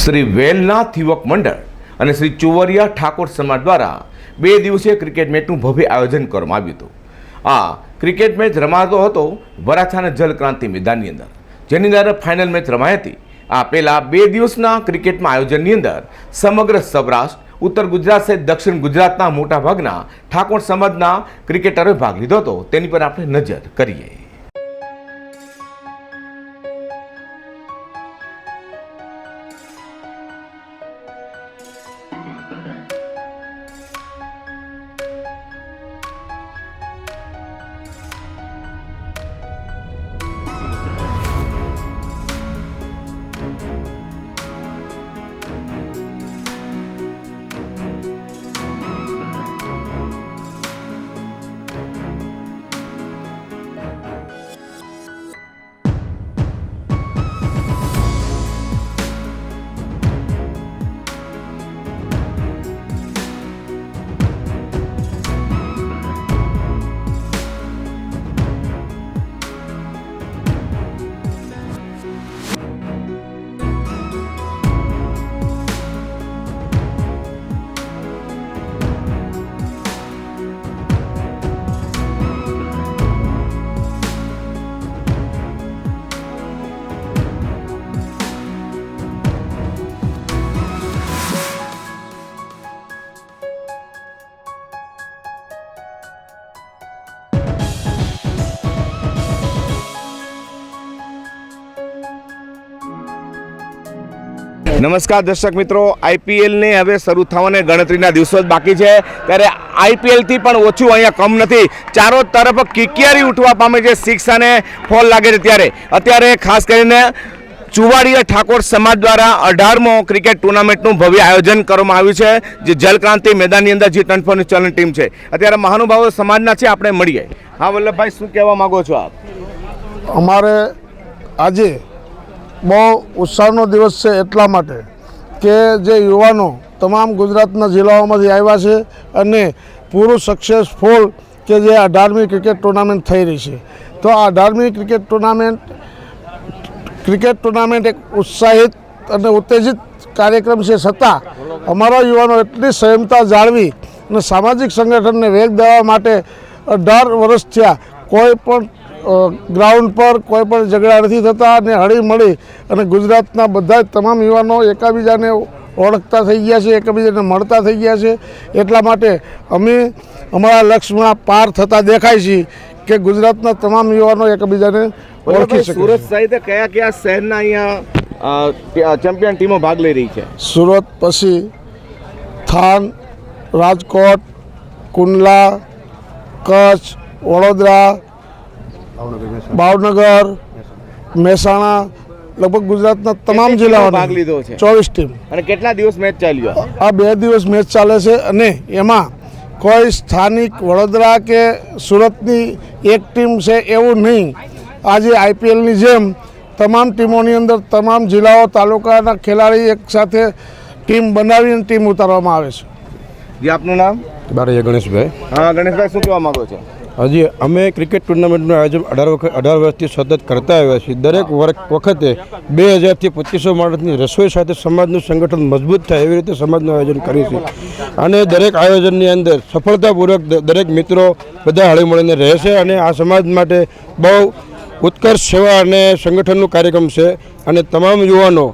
શ્રી વેલનાથ યુવક મંડળ અને શ્રી ચુવરિયા ઠાકોર સમાજ દ્વારા 2 દિવસીય ક્રિકેટ મેચનું ભવ્ય આયોજન કરવામાં આવ્યું હતું। આ ક્રિકેટ મેચ રમાતો હતો વરાછાના જલક્રાંતિ મેદાનની અંદર, જેની અંદર ફાઇનલ મેચ રમાઈ હતી। આ પહેલા 2 દિવસના ક્રિકેટમાં આયોજનની અંદર સમગ્ર સૌરાષ્ટ્ર, ઉત્તર ગુજરાત સહિત દક્ષિણ ગુજરાતના મોટાભાગના ઠાકોર સમાજના ક્રિકેટરોએ ભાગ લીધો હતો। તેની પર આપણે નજર કરીએ। નમસ્કાર દર્શક મિત્રો, આઈપીએલને હવે શરૂ થવાને ગણતરીના દિવસો જ બાકી છે, ત્યારે આઈપીએલથી પણ ઓછું અહીંયા કમ નથી। ચારો તરફ કિકિયારી ઉઠવા પામે છે, 6 અને 4 લાગે છે। ત્યારે અત્યારે ખાસ કરીને ચુવાડિયા ઠાકોર સમાજ દ્વારા 18મો ક્રિકેટ ટુર્નામેન્ટનું ભવ્ય આયોજન કરવામાં આવ્યું છે, જે જલક્રાંતિ મેદાનની અંદર જે ટનફોની ચલણ ટીમ છે। અત્યારે મહાનુભાવો સમાજના છે, આપણે મળીએ। હા વલ્લભભાઈ, શું કહેવા માગો છો આપ? અમારે આજે બહુ ઉત્સાહનો દિવસ છે, એટલા માટે કે જે યુવાનો તમામ ગુજરાતના જિલ્લાઓમાંથી આવ્યા છે અને પૂરું સક્સેસફુલ કે જે 18મી ક્રિકેટ ટુર્નામેન્ટ થઈ રહી છે। તો આ 18મી ક્રિકેટ ટુર્નામેન્ટ એક ઉત્સાહિત અને ઉત્તેજિત કાર્યક્રમ છે, છતાં અમારા યુવાનો એટલી સંયમતા જાળવી અને સામાજિક સંગઠનને વેગ દેવા માટે 18 વર્ષ થયા કોઈ પણ ગ્રાઉન્ડ પર કોઈ પણ ઝઘડા નથી થતા અને હળીમળી અને ગુજરાતના બધા તમામ યુવાનો એકબીજાને ઓળખતા થઈ ગયા છે, એકબીજાને મળતા થઈ ગયા છે। એટલા માટે અમે અમારા લક્ષ્યમાં પાર થતા દેખાય છે કે ગુજરાતના તમામ યુવાનો એકબીજાને ઓળખી શકે। સુરત સહિત કયા કયા શહેરના અહીંયા ચેમ્પિયન ટીમો ભાગ લઈ રહી છે? સુરત પછી થાન, રાજકોટ, કુંડલા, કચ્છ, વડોદરા, ભાવનગર, મહેસાણા, લગભગ ગુજરાતના તમામ જિલ્લાઓ ભાગ લીધો છે। 24 ટીમ। અને કેટલા દિવસ મેચ ચાલ્યો? આ 2 દિવસ મેચ ચાલે છે અને એમાં કોઈ સ્થાનિક વડોદરા કે સુરતની એક ટીમ છે એવું નહીં। આજે આઈપીએલની જેમ તમામ ટીમોની અંદર તમામ જિલ્લાઓ, તાલુકાના ખેલાડી એક સાથે ટીમ બનાવીને ટીમ ઉતારવામાં આવે છે। જે આપનું નામ? બારૈયા ગણેશભાઈ। હા ગણેશભાઈ, શું કહેવા માંગો છો? હજી અમે ક્રિકેટ ટુર્નામેન્ટનું આયોજન 18 વર્ષથી સતત કરતા આવ્યા છીએ। દરેક વખતે 2000થી 2500 માણસની રસોઈ સાથે સમાજનું સંગઠન મજબૂત થાય એવી રીતે સમાજનું આયોજન કરીએ છીએ અને દરેક આયોજનની અંદર સફળતાપૂર્વક દરેક મિત્રો બધા હળીમળીને રહે છે અને આ સમાજ માટે બહુ ઉત્કર્ષ સેવા અને સંગઠનનું કાર્યક્રમ છે અને તમામ યુવાનો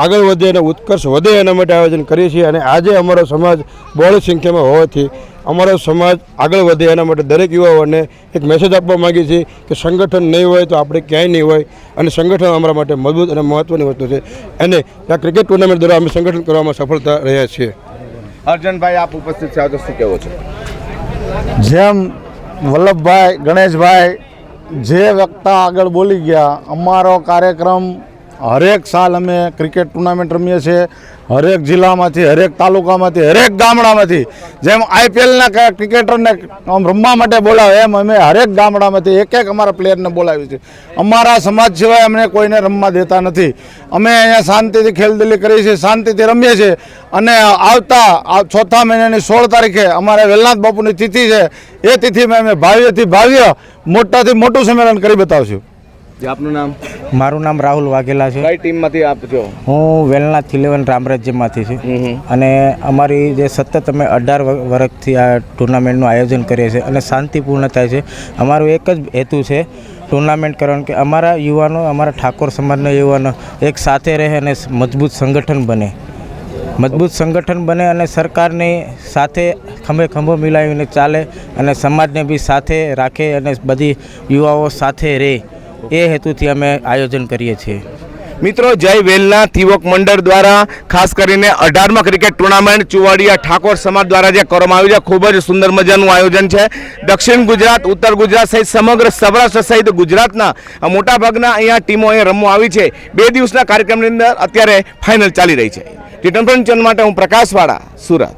આગળ વધે અને ઉત્કર્ષ વધે એના માટે આયોજન કરીએ છીએ। અને આજે અમારો સમાજ બહોળી સંખ્યામાં હોવાથી અમારો સમાજ આગળ વધે એના માટે દરેક યુવાઓને એક મેસેજ આપવા માગીએ છીએ કે સંગઠન નહીં હોય તો આપણે ક્યાંય નહીં હોય અને સંગઠન અમારા માટે મજબૂત અને મહત્ત્વની વસ્તુ છે અને આ ક્રિકેટ ટુર્નામેન્ટ દ્વારા અમે સંગઠન કરવામાં સફળતા રહ્યા છીએ। અર્જનભાઈ, આપ ઉપસ્થિત છો તો શું કહેવો છો? જેમ વલ્લભભાઈ, ગણેશભાઈ જે વક્તા આગળ બોલી ગયા, અમારો કાર્યક્રમ હરેક સાલ અમે ક્રિકેટ ટુર્નામેન્ટ રમીએ છીએ। હરેક જિલ્લામાંથી, હરેક તાલુકામાંથી, હરેક ગામડામાંથી, જેમ આઈપીએલના ક્રિકેટરને રમવા માટે બોલાવે એમ અમે હરેક ગામડામાંથી એક અમારા પ્લેયરને બોલાવીએ છીએ। અમારા સમાજ સિવાય અમને કોઈને રમવા દેતા નથી। અમે અહીંયા શાંતિથી ખેલદિલી કરીએ છીએ, શાંતિથી રમીએ છીએ અને આવતા 4થા મહિનાની 16 તારીખે અમારે વેલનાથ બાપુની તિથિ છે। એ તિથિમાં અમે ભાવ્યથી ભાવ્ય, મોટાથી મોટું સંમેલન કરી બતાવશું। જે આપનું નામ? મારું નામ રાહુલ વાઘેલા છે. કઈ ટીમમાંથી આપ છો? હું વેલનાથ 11 રામરાજ્યમાંથી છું અને અમારી જે સતત અમે 18 વર્ષથી આ ટુર્નામેન્ટનું આયોજન કરીએ છીએ અને શાંતિપૂર્ણ થાય છે. અમારું એક જ હેતુ છે ટુર્નામેન્ટ કરવાનું, કે અમારા યુવાનો, અમારા ઠાકોર સમાજના યુવાનો એક સાથે રહે અને મજબૂત સંગઠન બને અને સરકારની સાથે ખંભે ખંભો મિલાવીને ચાલે અને સમાજને બી સાથે રાખે અને બધી યુવાઓ સાથે રહે, એ હેતુથી અમે આયોજન કરીએ છીએ. મિત્રો, જય વેલના યુવક મંડળ દ્વારા ખાસ કરીને 18મા ક્રિકેટ ટુર્નામેન્ટ ચુવાડિયા ઠાકોર સમાજ દ્વારા જે કરવામાં આવ્યું છે, ખૂબ જ સુંદર મજાનું આયોજન છે. દક્ષિણ ગુજરાત, ઉત્તર ગુજરાત સહિત સમગ્ર સૌરાષ્ટ્ર સહિત ગુજરાતના મોટાભાગના અહીંયા ટીમો અહીંયા રમવા આવી છે. 2 દિવસના કાર્યક્રમની અંદર અત્યારે ફાઇનલ ચાલી રહી છે. ટી20 ચેનલ માટે હું પ્રકાશવાળા, સુરત.